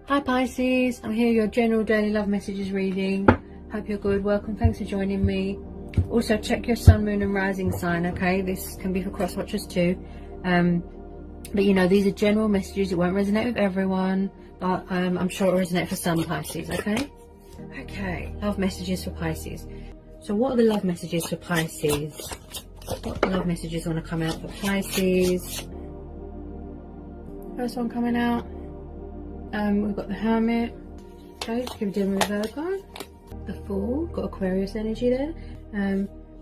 Hi Pisces, I'm here, your general daily love messages reading. Hope you're good. Welcome, thanks for joining me. Also check your sun, moon and rising sign, okay? This can be for cross watchers too. But you know, these are general messages. It won't resonate with everyone, but I'm sure it will resonate for some Pisces, okay? Okay, love messages for Pisces. So what are the love messages for Pisces? What love messages want to come out for Pisces? First one coming out. We've got the Hermit. Okay, we're dealing with Virgo. The Fool, got Aquarius energy there.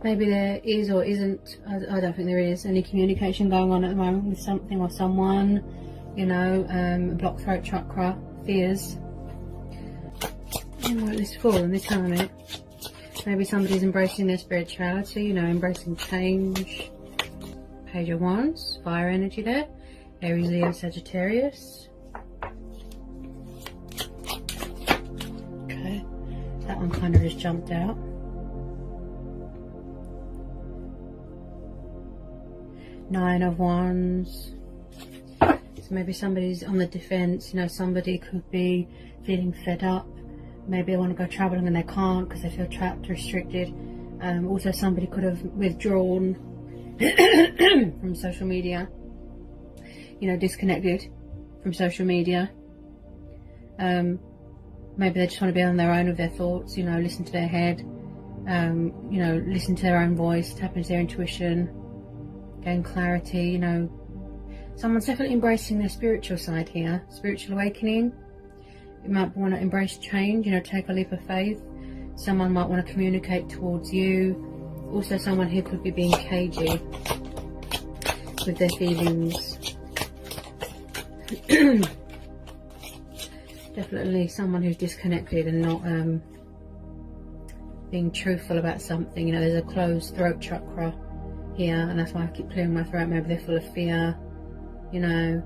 Maybe there is or isn't, I don't think there is, any communication going on at the moment with something or someone. You know, blocked throat chakra, fears. And this Fool and this Hermit. Maybe somebody's embracing their spirituality, you know, embracing change. Page of Wands, fire energy there. Aries, Leo, Sagittarius. Okay, that one kind of just jumped out. Nine of Wands. So maybe somebody's on the defense, you know, somebody could be feeling fed up. Maybe they want to go traveling and they can't because they feel trapped, restricted. Also somebody could have withdrawn from social media, you know, disconnected from social media. Maybe they just want to be on their own with their thoughts, you know, listen to their head, you know, listen to their own voice, tap into their intuition, gain clarity, you know. Someone's definitely embracing their spiritual side here, spiritual awakening. You might want to embrace change, you know, take a leap of faith. Someone might want to communicate towards you. Also, someone here could be being cagey with their feelings. Definitely someone who's disconnected and not being truthful about something. You know, there's a closed throat chakra here, and that's why I keep clearing my throat. Maybe they're full of fear, you know.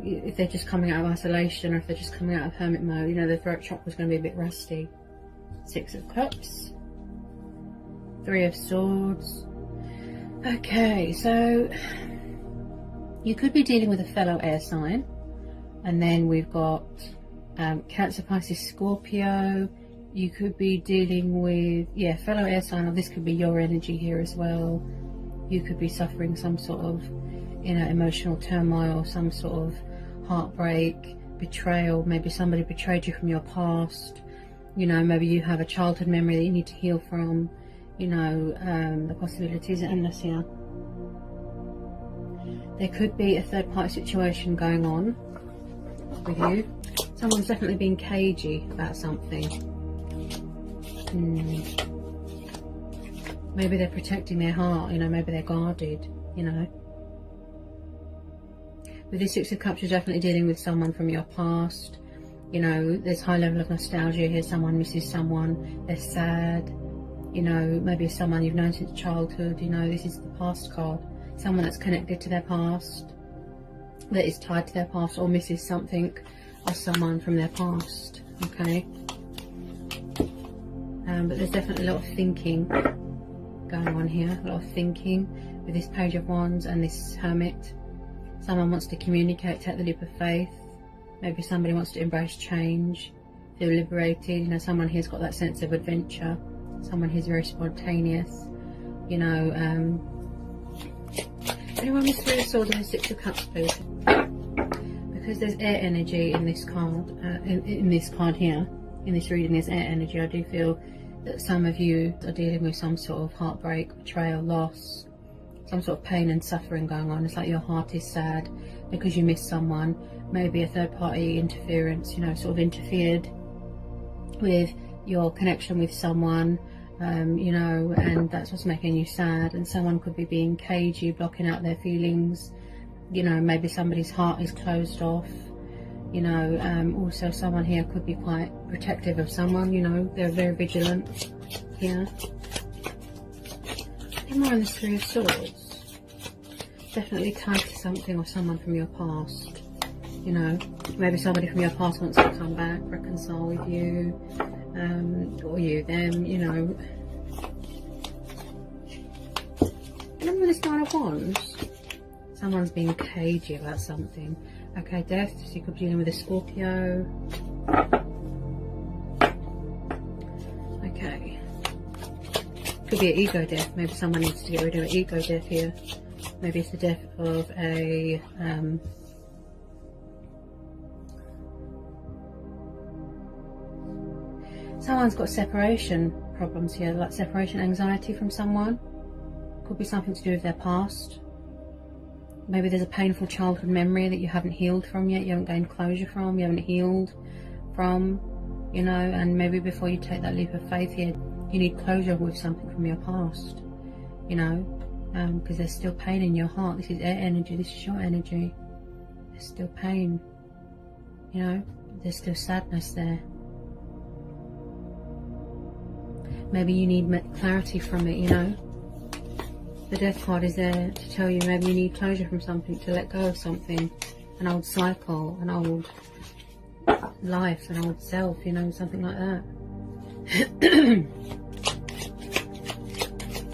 If they're just coming out of isolation, or if they're just coming out of hermit mode, you know, the throat chakra is going to be a bit rusty. Six of Cups, Three of Swords. Okay, so you could be dealing with a fellow air sign, and then we've got Cancer, Pisces, Scorpio. You could be dealing with, yeah, fellow air sign, or this could be your energy here as well. You could be suffering some sort of, you know, emotional turmoil, some sort of heartbreak, betrayal. Maybe somebody betrayed you from your past. You know, maybe you have a childhood memory that you need to heal from. You know, the possibilities are endless here. There could be a third party situation going on with you. Someone's definitely being cagey about something. Maybe they're protecting their heart, you know, maybe they're guarded, you know. With this Six of Cups, you're definitely dealing with someone from your past. You know, there's high level of nostalgia here. Someone misses someone, they're sad. You know, maybe someone you've known since childhood. You know, this is the past card. Someone that's connected to their past, that is tied to their past, or misses something or someone from their past. Okay. But there's definitely a lot of thinking going on here. A lot of thinking with this Page of Wands and this Hermit. Someone wants to communicate, take the leap of faith. Maybe somebody wants to embrace change, feel liberated. You know, someone here's got that sense of adventure. Someone here's very spontaneous. You know, anyone with Three of Swords and the Six of Cups, please? Because there's air energy in this card, in this card here, in this reading, there's air energy. I do feel that some of you are dealing with some sort of heartbreak, betrayal, loss. Some sort of pain and suffering going on. It's like your heart is sad because you miss someone. Maybe a third party interference, you know, sort of interfered with your connection with someone, you know, and that's what's making you sad. And someone could be being cagey, blocking out their feelings. You know, maybe somebody's heart is closed off. You know, also someone here could be quite protective of someone, you know, they're very vigilant here. More on the Three of Swords. Definitely tied to something or someone from your past. You know, maybe somebody from your past wants to come back, reconcile with you, or you, them, you know. And then with this Nine of Wands, someone's being cagey about something. Okay, death, so you could be dealing with a Scorpio. Okay. Could be an ego death. Maybe someone needs to get rid of an ego death here. Maybe it's the death of a someone's got separation problems here, like separation anxiety from someone. Could be something to do with their past. Maybe there's a painful childhood memory that you haven't healed from yet, you haven't gained closure from, you haven't healed from, you know, and maybe before you take that leap of faith here, you need closure with something from your past, you know, because there's still pain in your heart. This is air energy, this is your energy. There's still pain, you know, there's still sadness there. Maybe you need clarity from it, you know. The death card is there to tell you maybe you need closure from something, to let go of something, an old cycle, an old life, an old self, you know, something like that.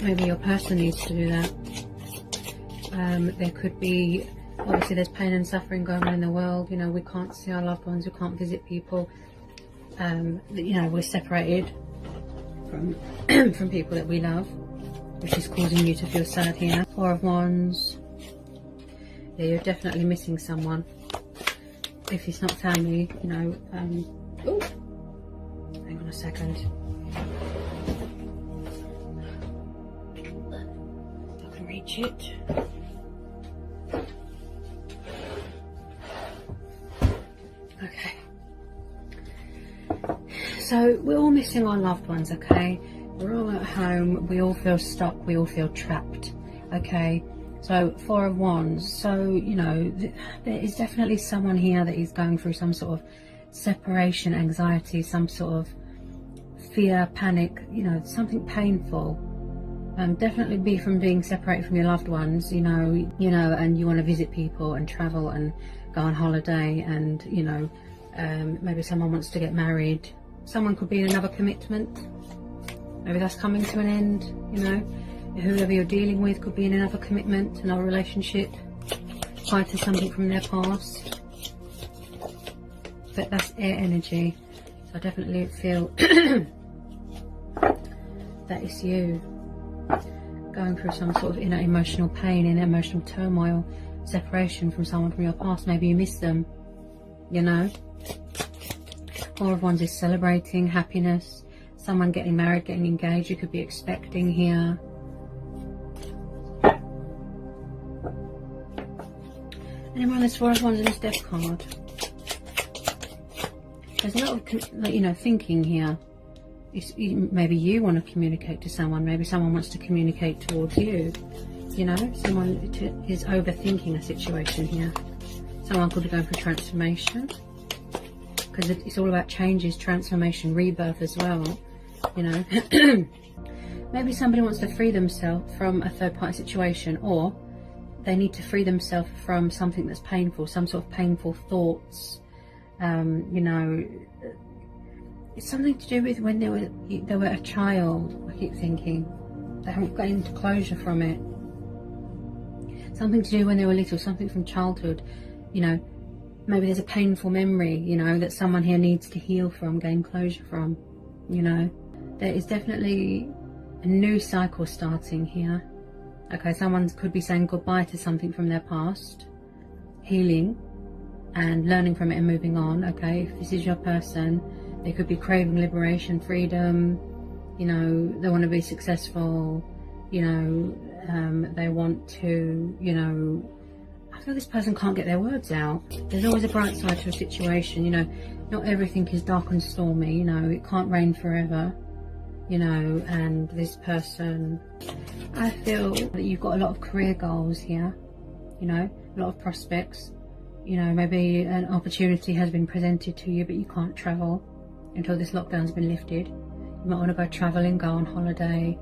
Maybe your person needs to do that. There could be, obviously there's pain and suffering going on in the world, you know, we can't see our loved ones, we can't visit people, you know, we're separated from from people that we love, which is causing you to feel sad here. Four of Wands. Yeah, you're definitely missing someone. If it's not family, you know. Ooh, hang on a second. I can reach it. Okay. So we're all missing our loved ones, okay? We're all at home, we all feel stuck, we all feel trapped, okay? So Four of Wands, so, you know, there is definitely someone here that is going through some sort of separation anxiety, some sort of fear, panic, you know, something painful. Definitely be from being separated from your loved ones, you know, and you want to visit people and travel and go on holiday, and, you know, maybe someone wants to get married. Someone could be in another commitment. Maybe that's coming to an end, you know. Whoever you're dealing with could be in another commitment, another relationship, tied to something from their past. But that's air energy. So I definitely feel that it's you going through some sort of inner emotional pain, inner emotional turmoil, separation from someone from your past. Maybe you miss them, you know. Four of Wands is celebrating happiness, someone getting married, getting engaged. You could be expecting here. And then there's Four of Wands in this death card. There's a lot of, like, you know, thinking here. Maybe you want to communicate to someone. Maybe someone wants to communicate towards you. You know, someone is overthinking a situation here. Someone could be going through transformation, because it's all about changes, transformation, rebirth as well, you know. Maybe somebody wants to free themselves from a third-party situation, or they need to free themselves from something that's painful, some sort of painful thoughts. You know, it's something to do with when they were a child. I keep thinking they haven't gained closure from it. Something to do when they were little, something from childhood, you know. Maybe there's a painful memory, you know, that someone here needs to heal from, gain closure from, you know. There is definitely a new cycle starting here. Okay, someone could be saying goodbye to something from their past, healing and learning from it and moving on. Okay, if this is your person, they could be craving liberation, freedom, you know, they want to be successful, you know, they want to, you know, I feel this person can't get their words out. There's always a bright side to a situation, you know. Not everything is dark and stormy, you know. It can't rain forever, you know. And this person, I feel that you've got a lot of career goals here, you know, a lot of prospects. You know, maybe an opportunity has been presented to you, but you can't travel until this lockdown's been lifted. You might want to go traveling, go on holiday,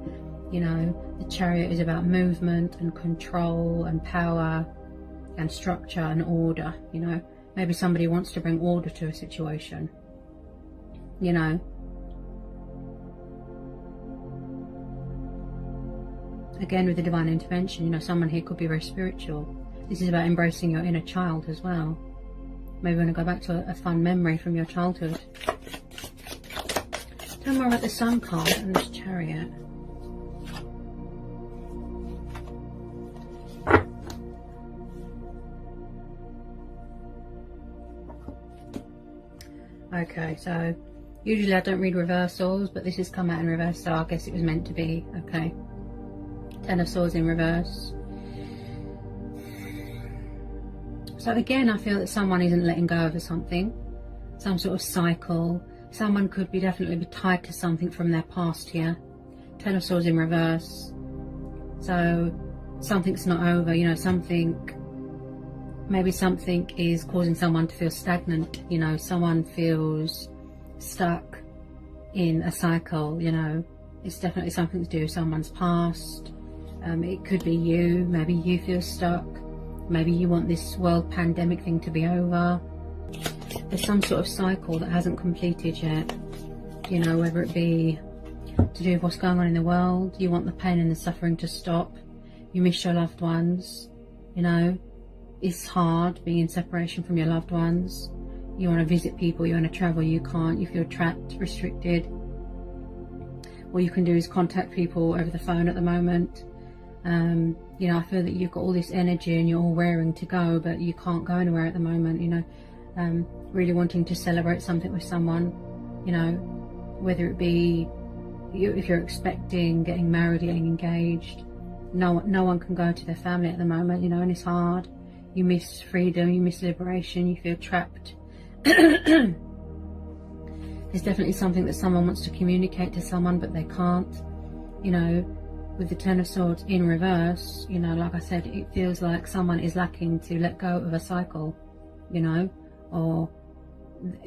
you know. The Chariot is about movement and control and power and structure and order, you know. Maybe somebody wants to bring order to a situation, you know. Again, with the divine intervention, you know, someone here could be very spiritual. This is about embracing your inner child as well, Maybe want to go back to a fun memory from your childhood. Tell me more about the Sun card and this Chariot. Okay, so usually I don't read reversals, but this has come out in reverse, so I guess it was meant to be. Okay. Ten of Swords in reverse. So again, I feel that someone isn't letting go of something, some sort of cycle. Someone could be definitely be tied to something from their past here. Ten of Swords in reverse. So something's not over, you know, maybe something is causing someone to feel stagnant, you know, someone feels stuck in a cycle, you know. It's definitely something to do with someone's past. It could be you, maybe you feel stuck. Maybe you want this world pandemic thing to be over. There's some sort of cycle that hasn't completed yet, you know, whether it be to do with what's going on in the world. You want the pain and the suffering to stop. You miss your loved ones, you know. It's hard being in separation from your loved ones. You want to visit people, you want to travel, you can't. You feel trapped, restricted. All you can do is contact people over the phone at the moment. You know, I feel that you've got all this energy and you're all raring to go, but you can't go anywhere at the moment, you know. Really wanting to celebrate something with someone, you know, whether it be if you're expecting, getting married, getting engaged. No one can go to their family at the moment, you know, and it's hard. You miss freedom, you miss liberation, you feel trapped. There's definitely something that someone wants to communicate to someone, but they can't, you know. With the Ten of Swords in reverse, you know, like I said, it feels like someone is lacking to let go of a cycle, you know, or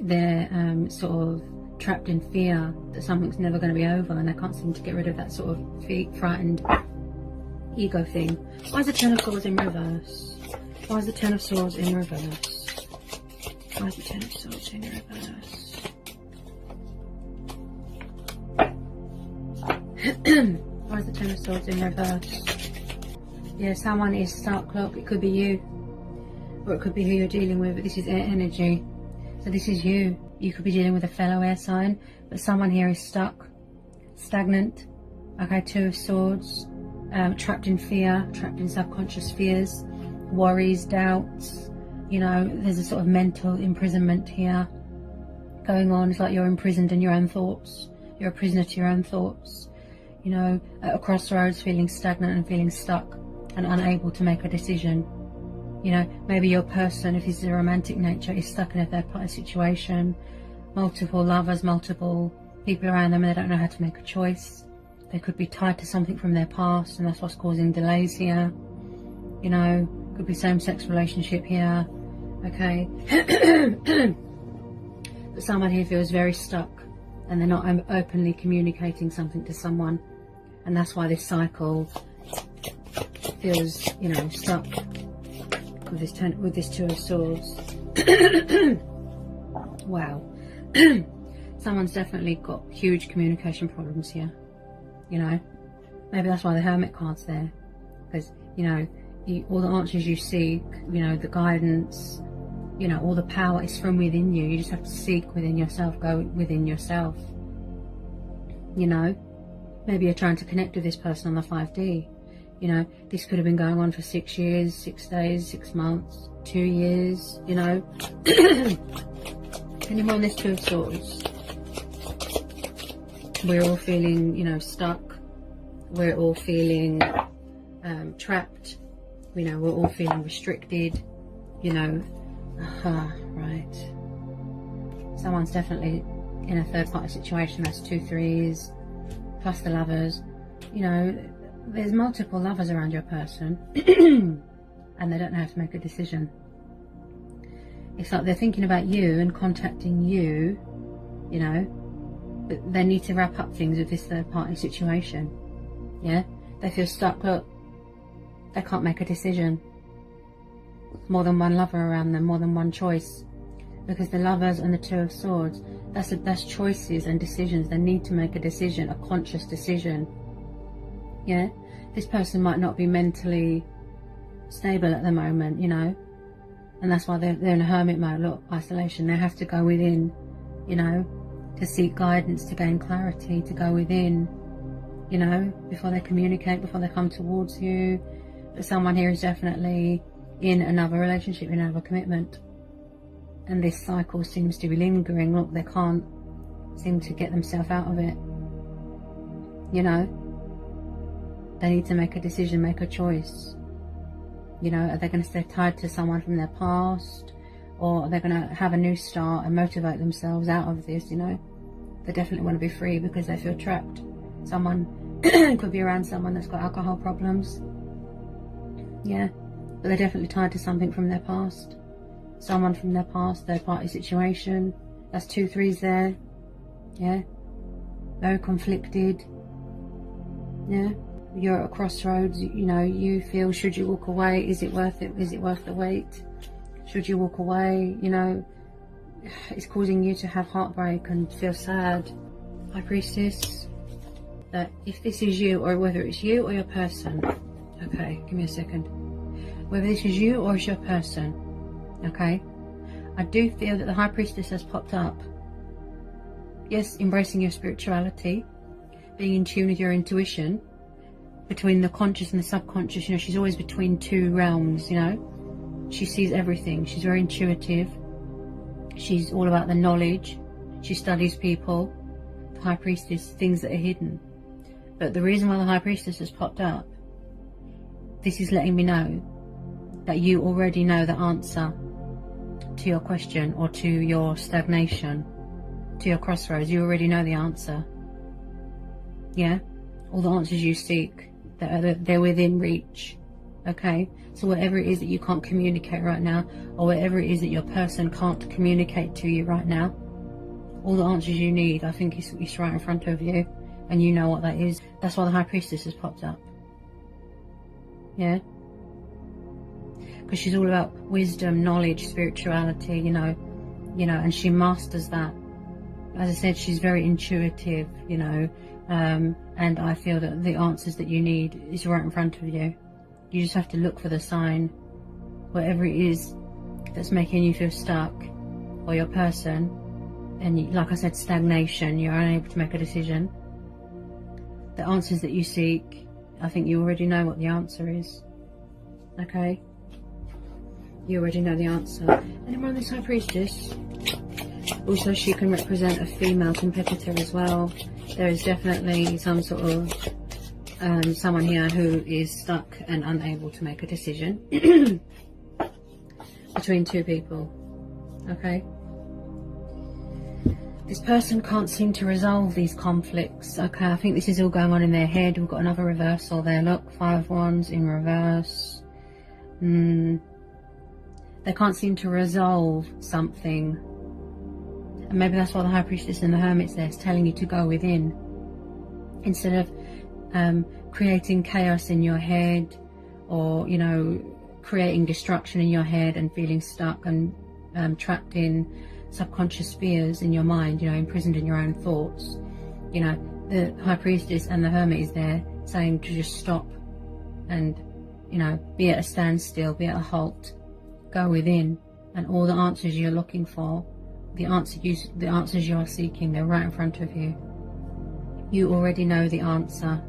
they're sort of trapped in fear that something's never going to be over, and they can't seem to get rid of that sort of frightened ego thing. Why is the Ten of Swords in reverse? Why is the Ten of Swords in reverse? Why is the Ten of Swords in reverse? Why is the Ten of Swords in reverse? Yeah, someone is stuck. Look, it could be you, or it could be who you're dealing with. But this is air energy, so this is you. You could be dealing with a fellow air sign, but someone here is stuck, stagnant. Okay, Two of Swords, trapped in fear, trapped in subconscious fears, worries, doubts. You know, there's a sort of mental imprisonment here going on. It's like you're imprisoned in your own thoughts. You're a prisoner to your own thoughts. You know, at a crossroads, feeling stagnant and feeling stuck and unable to make a decision. You know, maybe your person, if this is a romantic nature, is stuck in a third party situation. Multiple lovers, multiple people around them, and they don't know how to make a choice. They could be tied to something from their past, and that's what's causing delays here. You know, could be same-sex relationship here. Okay. But someone here feels very stuck, and they're not openly communicating something to someone, and that's why this cycle feels, you know, stuck with this Two of Swords. Wow. Someone's definitely got huge communication problems here, you know. Maybe that's why the Hermit card's there, because, you know, all the answers you seek, you know, the guidance, you know, all the power is from within you. You just have to seek within yourself, go within yourself, you know. Maybe you're trying to connect with this person on the 5D. You know, this could have been going on for 6 years, 6 days, 6 months, 2 years, you know. Can you mind this Two of Swords? We're all feeling, you know, stuck. We're all feeling trapped. You know, we're all feeling restricted, you know. Right. Someone's definitely in a third party situation. That's 2 threes, plus the lovers. You know, there's multiple lovers around your person and they don't know how to make a decision. It's like they're thinking about you and contacting you, you know, but they need to wrap up things with this third party situation. Yeah, they feel stuck. Look, they can't make a decision. More than one lover around them, more than one choice, because the lovers and the Two of Swords, that's choices and decisions. They need to make a decision, a conscious decision. Yeah, this person might not be mentally stable at the moment, you know. And that's why they're in a hermit mode. Look, isolation. They have to go within, you know, to seek guidance, to gain clarity, to go within, you know, before they communicate, before they come towards you. But someone here is definitely in another relationship, in another commitment. And this cycle seems to be lingering. Look, they can't seem to get themselves out of it. You know, they need to make a decision, make a choice. You know, are they going to stay tied to someone from their past, or are they going to have a new start and motivate themselves out of this? You know, they definitely want to be free because they feel trapped. Someone could be around someone that's got alcohol problems. Yeah, but they're definitely tied to something from their past. Someone from their past, third party situation. That's 2 3s there. Yeah, very conflicted. Yeah, you're at a crossroads. You know, you feel, should you walk away? Is it worth it? Is it worth the wait? Should you walk away? You know, it's causing you to have heartbreak and feel sad. High Priestess, that if this is you, or whether it's you or your person, okay, give me a second, whether this is you or it's your person, okay, I do feel that the High Priestess has popped up. Yes, embracing your spirituality, being in tune with your intuition, between the conscious and the subconscious. You know, she's always between 2 realms, you know. She sees everything. She's very intuitive. She's all about the knowledge. She studies people. The High Priestess, things that are hidden. But the reason why the High Priestess has popped up, this is letting me know that you already know the answer to your question, or to your stagnation, to your crossroads. You already know the answer. Yeah, all the answers you seek, they're within reach. Okay, so whatever it is that you can't communicate right now, or whatever it is that your person can't communicate to you right now, all the answers you need, I think it's right in front of you, and you know what that is. That's why the High Priestess has popped up. Yeah, because she's all about wisdom, knowledge, spirituality, you know, and she masters that. As I said, she's very intuitive, you know, and I feel that the answers that you need is right in front of you. You just have to look for the sign, whatever it is that's making you feel stuck, or your person, and like I said, stagnation, you're unable to make a decision. The answers that you seek, I think you already know what the answer is. Okay? You already know the answer. And around this High Priestess, also she can represent a female competitor as well. There is definitely some sort of someone here who is stuck and unable to make a decision between 2 people. Okay? This person can't seem to resolve these conflicts. Okay, I think this is all going on in their head. We've got another reversal there. Look, 5 of Wands in reverse. They can't seem to resolve something. And maybe that's why the High Priestess and the Hermit's there, is telling you to go within. Instead of creating chaos in your head, or, you know, creating destruction in your head and feeling stuck and trapped in subconscious spheres in your mind, you know, imprisoned in your own thoughts. You know, the High Priestess and the Hermit is there saying to just stop and, you know, be at a standstill, be at a halt, go within, and all the answers you're looking for, the answers you are seeking, they're right in front of you. You already know the answer.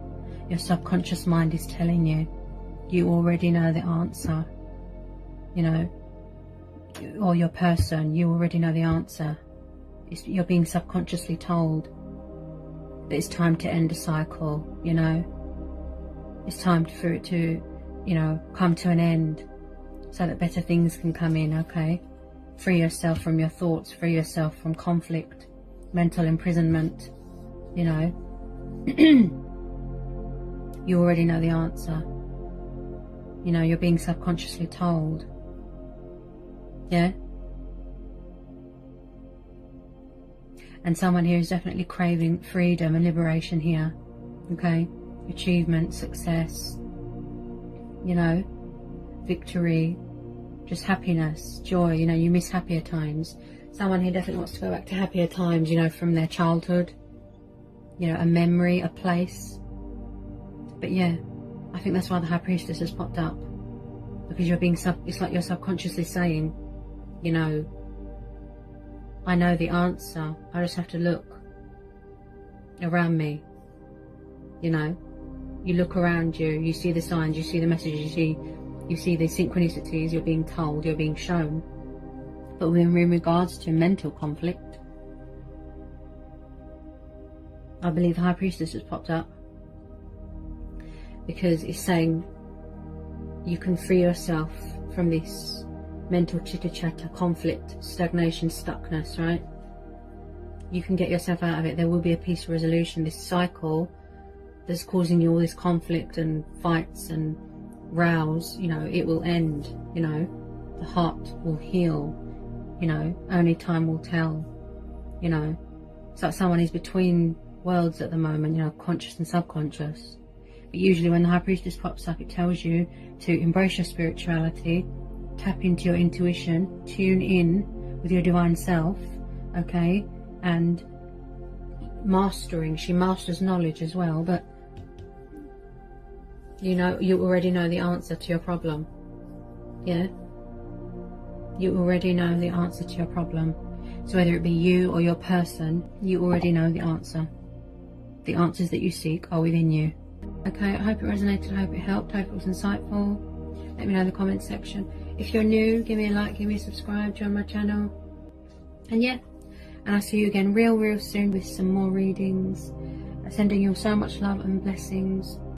Your subconscious mind is telling you. You already know the answer. You know, or your person, you already know the answer. You're being subconsciously told that it's time to end a cycle, you know. It's time for it to, you know, come to an end, so that better things can come in, okay? Free yourself from your thoughts, free yourself from conflict, mental imprisonment, you know. You already know the answer. You know, you're being subconsciously told. Yeah? And someone here is definitely craving freedom and liberation here. Okay? Achievement, success, you know, victory, just happiness, joy. You know, you miss happier times. Someone here definitely wants to go back to happier times, you know, from their childhood. You know, a memory, a place. But yeah, I think that's why the High Priestess has popped up. Because you're being it's like you're subconsciously saying, You know, I know the answer. I just have to look around me. You know, you look around you, you see the signs, you see the messages, you see the synchronicities, you're being told, you're being shown. But in regards to mental conflict, I believe the High Priestess has popped up, because it's saying you can free yourself from this mental chitter-chatter, conflict, stagnation, stuckness, right? You can get yourself out of it. There will be a peaceful resolution. This cycle that's causing you all this conflict and fights and rows, you know, it will end. You know, the heart will heal. You know, only time will tell. You know, it's like someone is between worlds at the moment, you know, conscious and subconscious. But usually when the High Priestess pops up, it tells you to embrace your spirituality, tap into your intuition, tune in with your divine self, okay? And mastering, she masters knowledge as well, but you know, you already know the answer to your problem. Yeah? You already know the answer to your problem. So whether it be you or your person, you already know the answer. The answers that you seek are within you. Okay, I hope it resonated, I hope it helped, I hope it was insightful. Let me know in the comments section. If you're new, give me a like, give me a subscribe, join my channel. And yeah, and I'll see you again real soon with some more readings. Sending you so much love and blessings.